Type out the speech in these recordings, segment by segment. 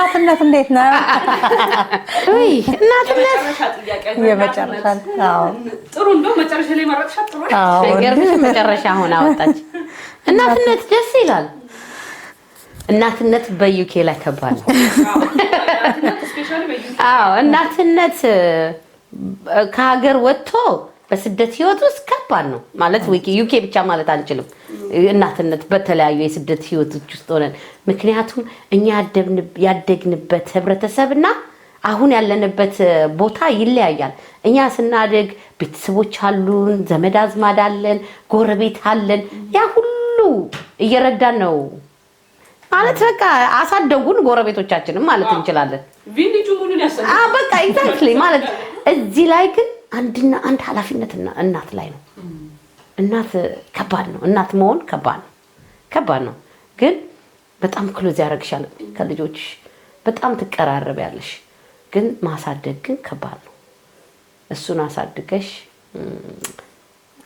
እናትነት እንዴት ነው? ወይ እናትነት የመጨረሻ አዎ ጥሩ እንደው መጨረሻ ላይ ማረጥሻት ጥሩ ገርምሽ መጨረሻ ሆነ አወጣች። እናትነት ደስ ይላል። እናትነት በዩኬ ላይ ከባድ ነው። አዎ እናትነት ከሀገር ወጥቶ በስደት ህይወት ውስጥ ከባድ ነው ማለት ዩኬ ብቻ ማለት አንችልም። እናትነት በተለያዩ የስደት ህይወቶች ውስጥ ሆነን ምክንያቱም እኛ ያደግንበት ህብረተሰብና አሁን ያለንበት ቦታ ይለያያል። እኛ ስናድግ ቤተሰቦች አሉን፣ ዘመድ አዝማድ አለን፣ ጎረቤት አለን። ያ ሁሉ እየረዳን ነው ማለት በቃ አሳደጉን ጎረቤቶቻችንም ማለት እንችላለን። ቪሊጁ ሙሉን ያሰለ በቃ ኤግዛክትሊ ማለት እዚህ ላይ ግን አንድና አንድ ኃላፊነትና እናት ላይ ነው። እናት ከባድ ነው። እናት መሆን ከባድ ነው። ግን በጣም ክሎዝ ያደርግሻል ከልጆች በጣም ትቀራረቢያለሽ። ግን ማሳደግ ግን ከባድ ነው። እሱን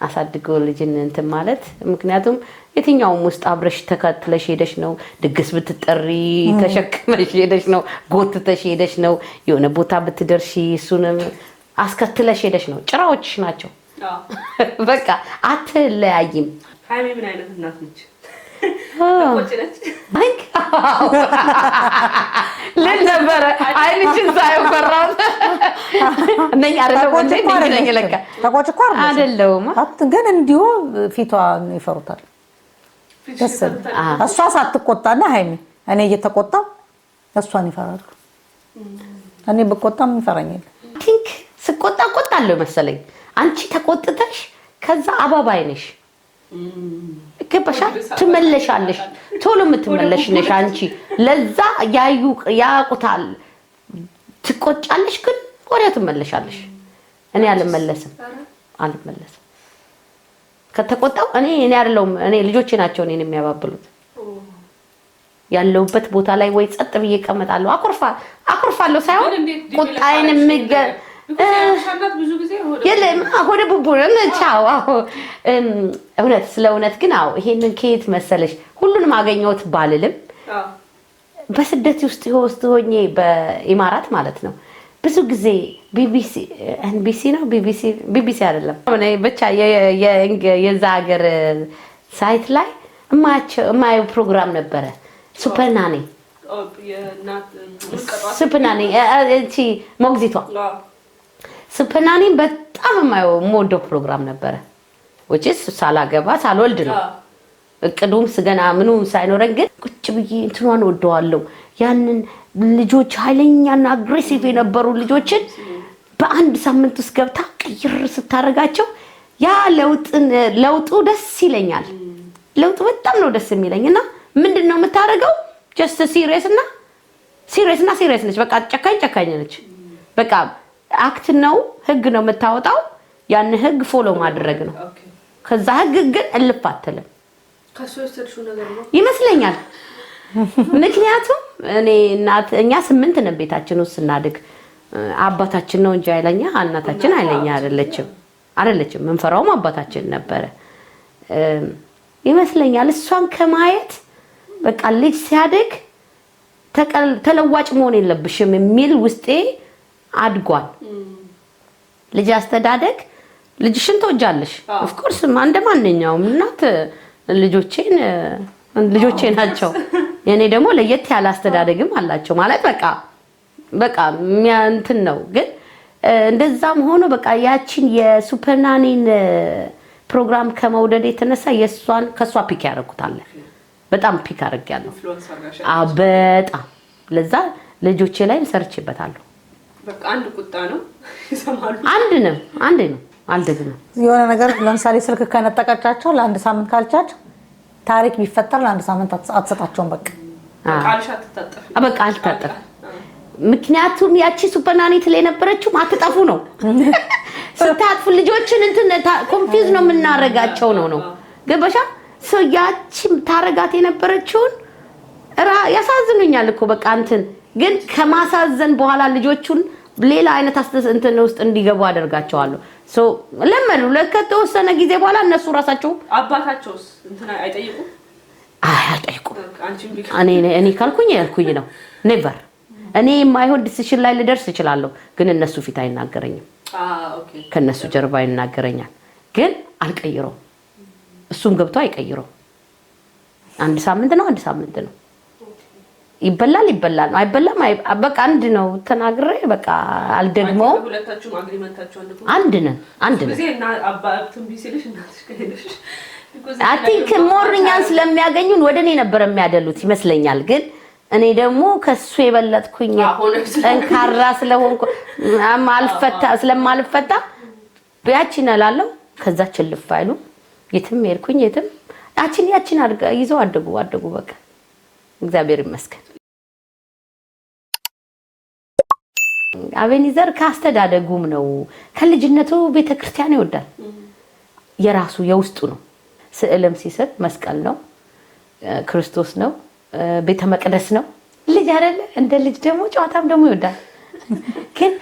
አሳድገው ልጅን እንትን ማለት ምክንያቱም የትኛውም ውስጥ አብረሽ ተከትለሽ ሄደሽ ነው። ድግስ ብትጠሪ ተሸክመሽ ሄደሽ ነው። ጎትተሽ ሄደሽ ነው። የሆነ ቦታ ብትደርሺ እሱንም አስከትለሽ ሄደሽ ነው። ጭራዎችሽ ናቸው። በቃ አትለያይም። ሃይሜ ምን አይነት እናት ነች? ተቆጭነች ለነበረ አይልችን ሳይው ፈራው ነኝ አይደለም እንዴ ነኝ ለካ ተቆጭ እኮ አይደለም ግን እንዲሁ ፊቷን ይፈሩታል። እሷ ሳትቆጣና ሃይሜ እኔ እየተቆጣው እሷን ይፈራሉ። እኔ በቆጣም ይፈራኛል። ቲንክ ስቆጣለሁ መሰለኝ። አንቺ ተቆጥተሽ ከዛ አባባይ ነሽ ከበሻል ትመለሻለሽ። ቶሎ የምትመለሽ ነሽ አንቺ። ለዛ ያቁታል። ትቆጫለሽ ግን ወዲያ ትመለሻለሽ። እኔ አልመለስም። ከተቆጣው እኔ አይደለሁም እኔ ልጆቼ ናቸው እኔን የሚያባብሉት። ያለውበት ቦታ ላይ ወይ ጸጥ ብዬ እቀመጣለሁ። አኩርፋለሁ ሳይሆን ቁጣዬን ሻናት ብዙ ጊዜ የለም ሆደ ቡቡን ቻው እውነት ስለ እውነት ግን ይሄንን ከየት መሰለሽ ሁሉንም አገኘሁት ባልልም በስደት ውስጥ ሆኜ በኢማራት ማለት ነው ብዙ ጊዜ ቢቢሲ አይደለም እኔ ብቻ የዛ ሀገር ሳይት ላይ የማየው ፕሮግራም ነበረ። ሱፐርናኒ እቺ ሞግዚቷ ሱፐርናኒ በጣም የምወደው ፕሮግራም ነበረ። ወጪስ ሳላገባ ሳልወልድ ነው እቅዱም ስገና ምኑም ሳይኖረን ግን ቁጭ ብዬ እንትኗን ወደዋለሁ። ያንን ልጆች ኃይለኛና አግሬሲቭ የነበሩ ልጆችን በአንድ ሳምንት ውስጥ ገብታ ቀይር ስታረጋቸው ያ ለውጡ ደስ ይለኛል። ለውጡ በጣም ነው ደስ የሚለኝና ምንድነው የምታረገው? ጀስት ሲሪየስ ነች። በቃ ጨካኝ ነች። በቃ አክት ነው ህግ ነው የምታወጣው። ያን ህግ ፎሎ ማድረግ ነው። ከዛ ህግ ግን እልፍ አትልም ይመስለኛል። ምክንያቱም እኛ 8 ነን ቤታችን ውስጥ ስናድግ። አባታችን ነው እንጂ አይለኛ እናታችን አይለኛ አይደለችም። መንፈራውም አባታችን ነበረ ይመስለኛል። እሷን ከማየት በቃ ልጅ ሲያድግ ተለዋጭ መሆን የለብሽም የሚል ውስጤ አድጓል። ልጅ አስተዳደግ ልጅሽን ተወጃለሽ ኦፍ ኮርስ እንደማንኛውም እናት ልጆቼ ናቸው። የኔ ደግሞ ለየት ያለ አስተዳደግም አላቸው ማለት በቃ እንትን ነው። ግን እንደዛም ሆኖ በቃ ያቺን የሱፐርናኒን ፕሮግራም ከመውደድ የተነሳ ከሷ ፒክ ያደርጉታል። በጣም ፒክ አድርጌያለሁ። በጣም ለዛ ልጆቼ ላይም ሰርቼበታለሁ። በቃ አንድ ቁጣ ነው ይሰማሉ። አንድ ነው አልደግም። የሆነ ነገር ለምሳሌ ስልክ ከነጠቀቻቸው ለአንድ ሳምንት ካልቻቸው ታሪክ ቢፈጠር ለአንድ ሳምንት አትሰጣቸውም። በቃ አልታጠፍ። ምክንያቱም ያቺ ሱፐርናኒ ትል የነበረችው አትጠፉ ነው። ስታጥፉ ልጆችን ኮንፊውዝ ነው የምናረጋቸው ነው ገበሻ ያቺ ታረጋት የነበረችውን ያሳዝኑኛል እኮ በቃ ግን ከማሳዘን በኋላ ልጆቹን ሌላ አይነት እንትን ውስጥ እንዲገቡ አደርጋቸዋለሁ። ለመዱ ለከተወሰነ ጊዜ በኋላ እነሱ ራሳቸው አባታቸውስ አይጠይቁም። አይጠይቁም። እኔ ካልኩኝ ነው ኔቨር እኔ የማይሆን ዲሲሽን ላይ ልደርስ እችላለሁ ግን እነሱ ፊት አይናገረኝም ኦኬ ከነሱ ጀርባ ይናገረኛል ግን አልቀይረው እሱም ገብቶ አይቀይረው አንድ ሳምንት ነው ይበላል ነው አይበላም በቃ አንድ ነው ተናግሬ በቃ አልደግመው ሁለታችሁም አግሪመንታችሁ አንድ ነን ጊዜና አባቱም ቢሲልሽ እናትሽ ከሄደሽ I think ሞርኛን ስለሚያገኙን ወደኔ ነበር የሚያደሉት ይመስለኛል ግን እኔ ደግሞ ከሱ የበለጥኩኝ ጠንካራ ስለሆንኩ ስለማልፈታ ያቺን አላለው ከዛ ችልፍ አይሉ የትም ሄድኩኝ የትም ያቺን አድርጋ ይዘው አደጉ በቃ እግዚአብሔር ይመስገን አቤኒዘር ካስተዳደጉም ነው ከልጅነቱ ቤተክርስቲያን ይወዳል የራሱ የውስጡ ነው ስዕልም ሲሰጥ መስቀል ነው ክርስቶስ ነው ቤተ መቅደስ ነው ልጅ አይደለ እንደ ልጅ ደግሞ ጨዋታም ደግሞ ይወዳል ግን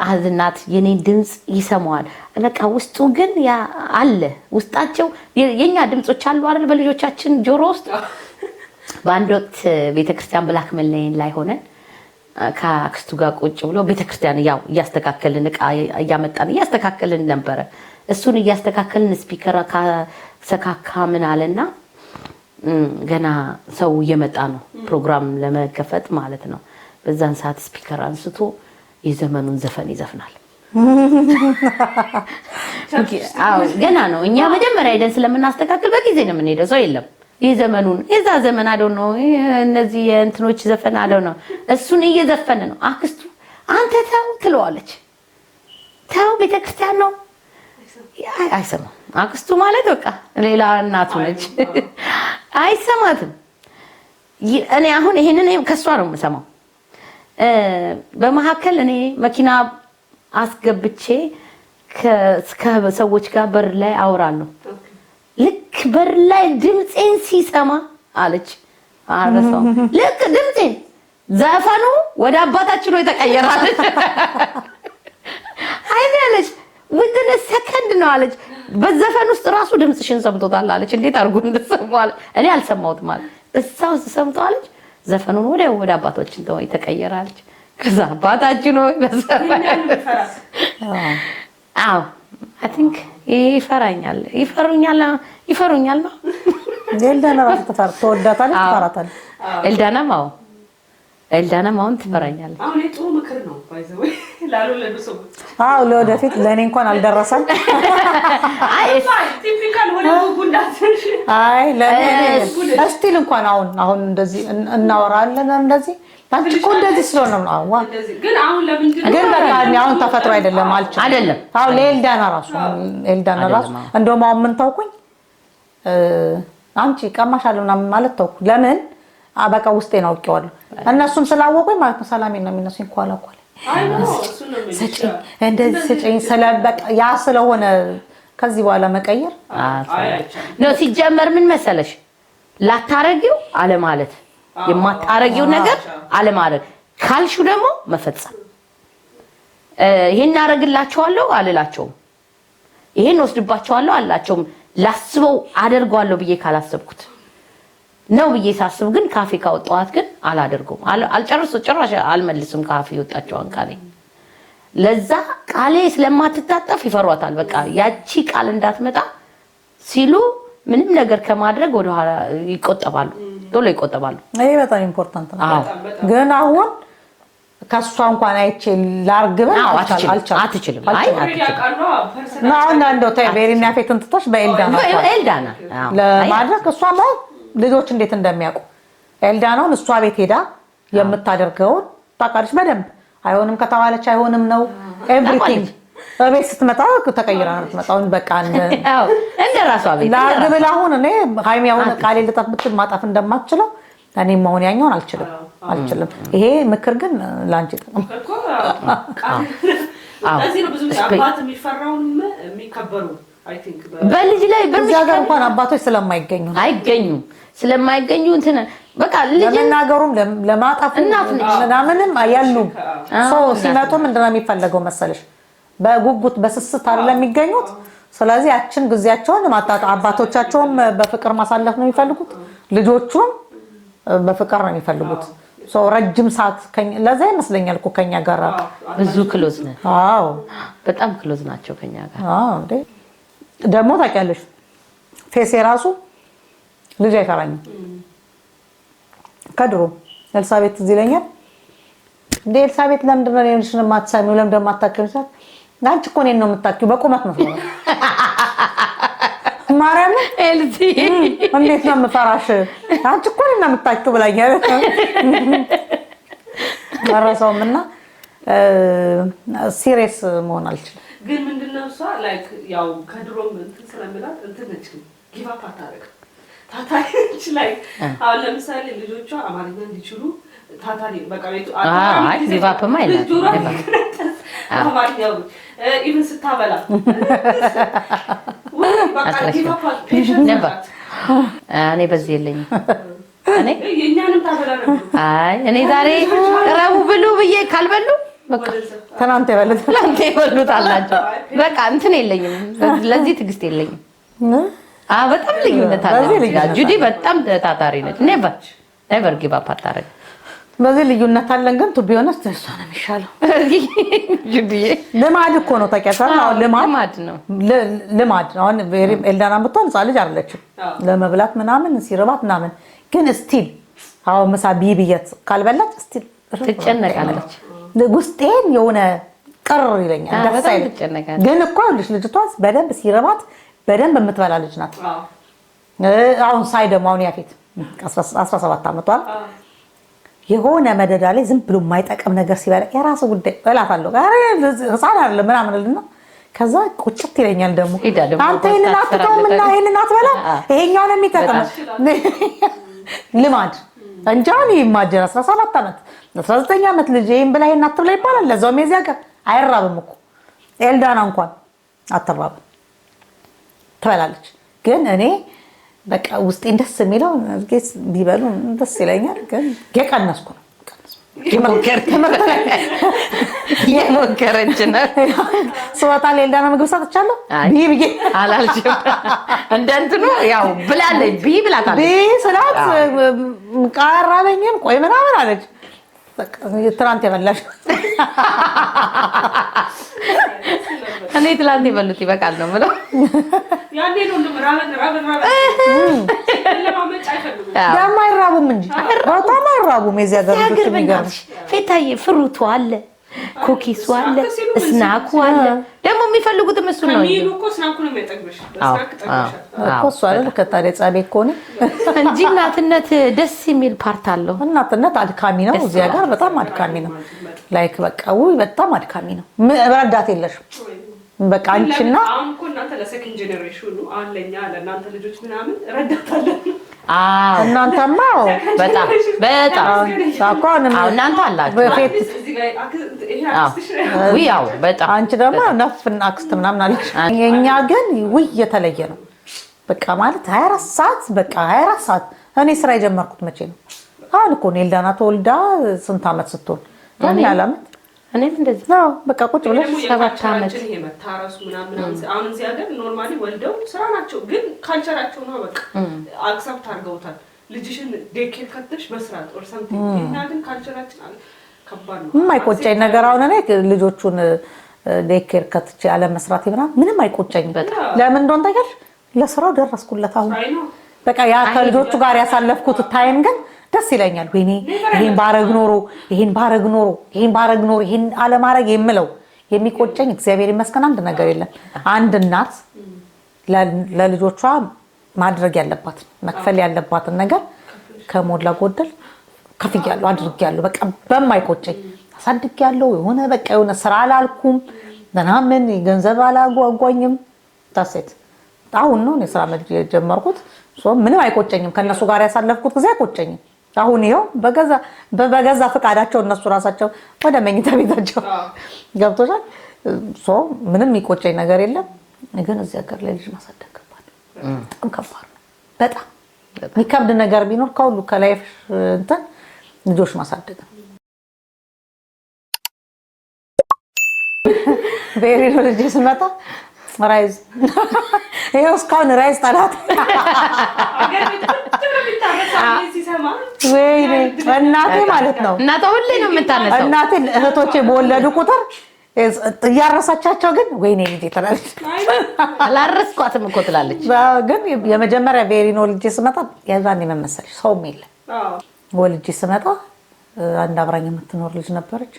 አዝናት የኔ ድምጽ ይሰማዋል በቃ ውስጡ ግን ያ አለ ውስጣቸው የኛ ድምጾች አሉ አይደል በልጆቻችን ጆሮ ውስጥ በአንድ ወቅት ቤተክርስቲያን ብላክ መልነይን ላይ ሆነን ከአክስቱ ጋር ቁጭ ብሎ ቤተክርስቲያን ያው ያስተካከልን እቃ ያመጣን ያስተካከልን ነበር እሱን ያስተካከልን ስፒከር ካሰካካ ምን አለና ገና ሰው እየመጣ ነው ፕሮግራም ለመከፈት ማለት ነው በዛን ሰዓት ስፒከር አንስቶ የዘመኑን ዘፈን ይዘፍናል ገና ነው እኛ መጀመሪያ ሄደን ስለምናስተካክል በጊዜ ነው የምንሄደው ሰው የለም የዘመኑን የዛ ዘመን አይደው ነው እነዚህ እንትኖች ዘፈን አይደው ነው እሱን እየዘፈነ ነው አክስቱ አንተ ተው ትለዋለች ተው ቤተክርስቲያን ነው አይሰማም አክስቱ ማለት በቃ ሌላ እናቱ ነች አይሰማትም እኔ አሁን ይሄንን ከሷ ነው የምሰማው በመሐከል እኔ መኪና አስገብቼ ከሰዎች ጋር በር ላይ አወራለሁ ልክ በር ላይ ድምጼን ሲሰማ አለች አረሰው ልክ ድምጼን ዘፈኑ ወደ አባታችን ነው የተቀየራለች አይደለች within a second ነው አለች በዘፈን ውስጥ ራሱ ድምጽሽን ሰምቶታል አለች እንዴት አርጉ እንደሰማው እኔ አልሰማሁት ማለት እዛው ሰምቷለች ዘፈኑን ወደ አባታችን ነው የተቀየራለች ከዛ አባታችን ነው በዘፈን I think ይፈሩኛል ነው ኤልዳና ራሱ ተወዳታለች ተፈራታለች ኤልዳና ማውን ትፈራኛለች አሁን ጥሩ ምክር ነው ባይዘው ላልወለዱ ሰዎች ለወደፊት ለኔ እንኳን አልደረሰም ቲፒካል ወደ ጉንዳትሽ ለኔ እስቲል እንኳን አሁን እንደዚህ እናወራለን እንደዚህ አንቺ እኮ እንደዚህ ስለሆነ ነው እንደዚህ ግን አሁን ለምንድን ነው ግን በቃ አሁን ተፈጥሮ አይደለም አይደለም ለኤልዳና ራሱ እንደውም አሁን ምን ታውቁኝ አንቺ ቀማሻለሁ ምናምን ማለት ታውቁ ለምን በቃ ውስጤ ነው አውቄዋለሁ እነሱም ስላወቁኝ ማለት ነው ሰላሜን ነው የሚነሱኝ ኳላኳላ እንደዚህ ስጪኝ ስለበቃ ያ ስለሆነ ከዚህ በኋላ መቀየር ነው ሲጀመር ምን መሰለሽ ላታረጊው አለ ማለት የማታረጊው ነገር አለ ማለት ካልሹ ደግሞ መፈጸም ይሄን አረግላቸዋለሁ አልላቸውም ይሄን ወስድባቸዋለሁ አላቸውም ላስበው አደርጋለሁ ብዬ ካላሰብኩት ነው ብዬ ሳስብ ግን ካፌ ካወጣዋት ግን አላደርገውም አልጨርሰው ጭራሽ አልመልስም ካፌ ወጣቸዋን ቃሌ ለዛ ቃሌ ስለማትታጠፍ ይፈሯታል በቃ ያቺ ቃል እንዳትመጣ ሲሉ ምንም ነገር ከማድረግ ወደ ኋላ ይቆጠባሉ ቶሎ ይቆጠባሉ ይሄ በጣም ኢምፖርታንት ነው ግን አሁን ከሷ እንኳን አይቼ ላርግበን አትችልም አሁን እንደው ታይቤሪና ፌትን ትተሽ በኤልዳና ለማድረግ እሷ ማለት ልጆች እንዴት እንደሚያውቁ ኤልዳናውን እሷ ቤት ሄዳ የምታደርገውን ታውቃለች በደንብ አይሆንም ከተባለች አይሆንም ነው ኤቭሪቲንግ በቤት ስትመጣ ተቀይራ ነው የምትመጣው በቃ እንደ ራሷ ቤት ላርግበል አሁን እኔ ሃይሚያውን ቃሌ ልጠብቅ ማጣፍ እንደማትችለው እኔም አሁን ያኛውን አልችልም ይሄ ምክር ግን ላንቺ ጥቅም እኮ እዚህ ነው ብዙ አባት የሚፈራውን የሚከበሩ አይ ቲንክ በልጅ ላይ በሚያገር እንኳን አባቶች ስለማይገኙ እንትን በቃ ለመናገሩም ለማጣፍ ምናምንም አይያሉም ሰው ሲመጡ ምንድነው የሚፈልገው መሰለሽ በጉጉት በስስት አይደለም የሚገኙት ስለዚህ ያችን ግዚያቸውን ማጣጣ አባቶቻቸውም በፍቅር ማሳለፍ ነው የሚፈልጉት ልጆቹም በፍቅር ነው የሚፈልጉት ሰው ረጅም ሰዓት ለዛ ይመስለኛል እኮ ከኛ ጋር ብዙ ክሎዝ ነን። አዎ በጣም ክሎዝ ናቸው ከኛ ጋር። አዎ እንዴ ደግሞ ታውቂያለሽ ፌስ የራሱ ልጅ አይፈራኝም ከድሮ ኤልሳቤት እዚህ ይለኛል እንዴ ኤልሳቤት ለምንድን ነው የልሽን ማትሳሚው ለምን እንደማታከምሽ አንቺ እኮ እኔን ነው የምታውቂው በቁመት ነው ማርያም ኤልሲ እንዴት ነው የምፈራሽ አንቺ እኮ እኔን ነው የምታውቂው ብላኛለች አራሳውም እና ሲሪየስ መሆን አልችልም ግን ምንድነው እሷ ላይክ ያው ከድሮም እንትን ስለምላት እንትን ነች ጊቭ አፕ አታደርግም ታታሪች ላይ አሁን ለምሳሌ ልጆቿ አማርኛ እንዲችሉ ታታሪ በቃ ቤቱ አይ ጊቭ አፕ ማይላት አማርኛው ኢቭን ስታበላ በቃ ጊቭ አፕ ፔሽንስ እኔ በዚህ የለኝም እኔ የኛንም ታበላ ነበር አይ እኔ ዛሬ ረቡ ብሉ ብዬ ካልበሉ በቃ ትናንት ይበሉት አላቸው በቃ እንትን የለኝም ለዚህ ትግስት የለኝም በጣም ልዩነት አለ ጁዲ በጣም ታታሪ ነች ኔቨር ጊቭ አፕ አታረግ በዚህ ልዩነት አለን ግን ቱ ቢሆንስ እሷ ነው የሚሻለው ጁዲ ልማድ እኮ ነው ታውቂያለሽ አሁን ልማድ አሁን ኤልዳና ብትሆን ህፃን ልጅ አይደለችም ለመብላት ምናምን ሲርባት ምናምን ግን ስቲል አሁን ምሳ ቢብየት ካልበላች ስቲል ትጨነቃለች ውስጤን የሆነ ቅር ይለኛል ደስ አይልም ግን እኮ ልጅቷ በደንብ ሲርባት በደንብ የምትበላ ልጅ ናት አሁን ሳይ ደግሞ አሁን ያፌት 17 ዓመቷ የሆነ መደዳ ላይ ዝም ብሎ የማይጠቅም ነገር ሲበላ የራሱ ጉዳይ እላታለሁ ህፃን አይደለም ምናምን እልና ከዛ ቁጭት ይለኛል ደግሞ አንተ ይሄንን አትተውምና ይሄንን አትበላ ይሄኛው ነው የሚጠቅም ልማድ እንጃኒ ማጀራ 17 ዓመት 19 ዓመት ልጅ ይሄን ብላ ይሄን አትብላ ይባላል ለዛውም የዚያ ጋር አይራብም እኮ ኤልዳና እንኳን አትራብም ትበላለች ግን እኔ በቃ ውስጤን ደስ የሚለው እርግጥ ቢበሉ ደስ ይለኛል ግን የቀነስኩ ነው የሞከረች ነው ስወጣ ኤልዳና ምግብ ሰጥቻለሁ ቢብዬ አላልሽም እንደ እንትኑ ያው ብላለች ብላታለች ስላት ቃራበኝም ቆይ ምናምን አለች ትናንት የበላሽ እኔ ትላንት የበሉት ይበቃል ነው የምለው ያኔ ነው እንደምራበን ለማመጫ አይፈልጉም ደግሞ አይራቡም እንጂ በጣም አይራቡም የዚያ ጋር ልጆች የሚገርም ፌታዬ ፍሩቱ አለ ኩኪሱ አለ ስናኩ አለ ደግሞ የሚፈልጉት እሱ ነው ከሚሉ እኮ ስናኩ ነው የሚያጠግብሽ በስናክ ጠግብሽ እኮ እሱ አይደል ከታዲያ ጻቤ እኮ ነው እንጂ እናትነት ደስ የሚል ፓርት አለው እናትነት አድካሚ ነው እዚያ ጋር በጣም አድካሚ ነው ላይክ በቃ በጣም አድካሚ ነው ረዳት የለሽም በቃ አንቺና አሁን እኮ እናንተ ለሰከንድ ጀነሬሽኑ አሁን ለኛ ለእናንተ ልጆች ምናምን ረዳታለን እናንተማ በጣም ሳቋን እናንተ አላችሁ ያው በጣም አንቺ ደግሞ ነፍና አክስት ምናምን አለሽ የኛ ግን የተለየ ነው በቃ ማለት 24 ሰዓት በቃ 24 ሰዓት እኔ ስራ የጀመርኩት መቼ ነው አሁን እኮ ኤልዳና ተወልዳ ስንት ዓመት ስትሆን ያን ያላመት እኔም እንደዚህ ነው በቃ ቁጭ ብለሽ 7 ዓመት የመታረሱ ምናምን አሁን እዚህ ሀገር ኖርማሊ ወልደው ስራ ናቸው ግን ካልቸራቸው ነው በቃ አክሰፕት አድርገውታል ልጅሽን ዴኬር ከተሽ መስራት ኦር ሰምቲንግ እና ግን ካልቸራችን ከባድ ነው የማይቆጨኝ ነገር አሁን እኔ ልጆቹን ዴኬር ከተች ያለ መስራት ይብራ ምንም አይቆጨኝም ለምን እንደሆነ ታውቂያለሽ ለስራው ደረስኩለት አሁን በቃ ያ ከልጆቹ ጋር ያሳለፍኩት ታይም ግን ደስ ይለኛል ወይኔ ይሄን ባረግ ኖሮ ይሄን አለማረግ የምለው የሚቆጨኝ እግዚአብሔር ይመስገን አንድ ነገር የለም አንድ እናት ለልጆቿ ማድረግ ያለባት መክፈል ያለባትን ነገር ከሞላ ጎደል ከፍያለሁ አድርጌያለሁ በቃ በማይቆጨኝ አሳድጌያለሁ የሆነ በቃ የሆነ ስራ አላልኩም ምናምን ገንዘብ አላጓጓኝም ታሰት አሁን ነው የስራ መድረክ የጀመርኩት ምንም አይቆጨኝም ከነሱ ጋር ያሳለፍኩት ጊዜ አይቆጨኝም አሁን ይሄው በገዛ ፈቃዳቸው እነሱ ራሳቸው ወደ መኝታ ቤታቸው ገብቶሻል ምንም የሚቆጨኝ ነገር የለም ግን እዚህ ሀገር ላይ ልጅ ማሳደግ በጣም ከባድ ነው በጣም የሚከብድ ነገር ቢኖር ከሁሉ ከላይፍ እንትን ልጆች ማሳደግ ነው ቤሪ ልጅ ስመጣ ራይዝ ይሄው እስካሁን ራይዝ ጠላት ስትሰማ ወይኔ እናቴ ማለት ነው እናቷ ሁሌ ነው የምታነሳው። እናቴ እህቶቼ በወለዱ ቁጥር እያረሳቻቸው ግን ወይኔ ልጄ ትላለች። አላረስኳትም እኮ ትላለች። ግን የመጀመሪያ ቬሪኖ ልጄ ስመጣ ያዛን የመመሰልሽ ሰውም የለም። ወልጄ ስመጣ አንድ አብራኝ የምትኖር ልጅ ነበረች።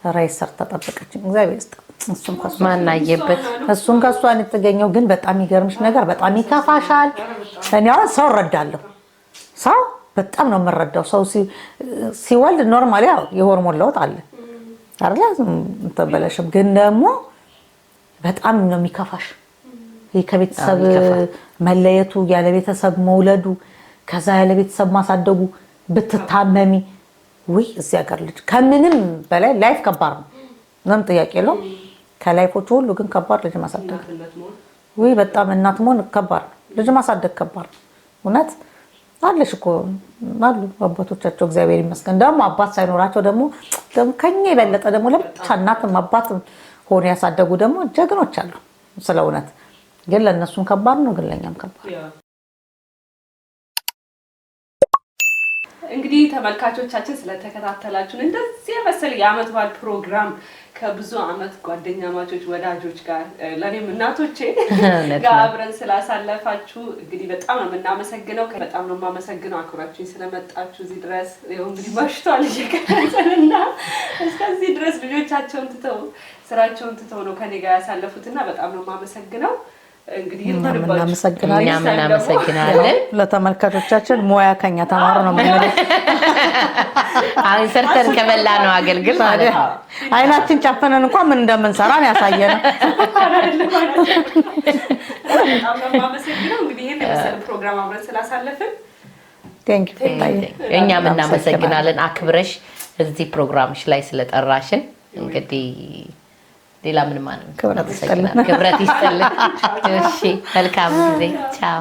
ራይ ሰርታ ጠበቀችኝ። እግዚአብሔር ይስጥ። እሱም ከሷ የተገኘው ግን በጣም ይገርምሽ ነገር በጣም ይከፋሻል። እኔ አሁን ሰው እረዳለሁ። ሰው በጣም ነው የምረዳው። ሰው ሲወልድ ኖርማሊ ያው የሆርሞን ለውጥ አለ አይደል? ተበለሽም ግን ደግሞ በጣም ነው የሚከፋሽ። ከቤተሰብ መለየቱ፣ ያለ ቤተሰብ መውለዱ፣ ከዛ ያለ ቤተሰብ ማሳደጉ፣ ብትታመሚ ወይ እዚያ ጋር ልጅ ከምንም በላይ ላይፍ ከባድ ነው። ምንም ጥያቄ የለውም። ከላይፎቹ ሁሉ ግን ከባድ ልጅ ማሳደግ ወይ በጣም እናት መሆን ከባድ ነው። ልጅ ማሳደግ ከባድ ነው። እውነት አለሽ እኮ አሉ አባቶቻቸው እግዚአብሔር ይመስገን። ደግሞ አባት ሳይኖራቸው ደግሞ ከኛ የበለጠ ደግሞ ለብቻ እናትም አባትም ሆኖ ያሳደጉ ደግሞ ጀግኖች አሉ። ስለ እውነት ግን ለእነሱም ከባድ ነው፣ ግን ለእኛም ከባድ ነው። እንግዲህ ተመልካቾቻችን ስለተከታተላችሁን እንደዚህ መሰል የዓመት በዓል ፕሮግራም ከብዙ ዓመት ጓደኛ ማቾች ወዳጆች ጋር ለኔም እናቶቼ ጋር አብረን ስላሳለፋችሁ እንግዲህ በጣም ነው የምናመሰግነው። በጣም ነው የማመሰግነው አክብራችሁኝ ስለመጣችሁ እዚህ ድረስ። ይኸው እንግዲህ መሽቷል እየቀረጸንና እስከዚህ ድረስ ልጆቻቸውን ትተው ስራቸውን ትተው ነው ከኔ ጋር ያሳለፉትና በጣም ነው የማመሰግነው። እንግዲህ እናመሰግናለን። ለተመልካቾቻችን ሙያ ከኛ ተማሩ ነው ማለት አሁን ሰርተን ከበላ ነው አገልግል ማለት ነው። አይናችን ጨፈነን እንኳን ምን እንደምንሰራ ነው ያሳየነው። በጣም ነው የማመሰግነው። እንግዲህ ይሄን የመሰለ ፕሮግራም አብረን ስላሳለፍን እኛም እናመሰግናለን። አክብረሽ እዚህ ፕሮግራምሽ ላይ ስለጠራሽን እንግዲህ ሌላ ምን ማለት ክብረት ይስጥልን። እሺ መልካም ጊዜ ቻው።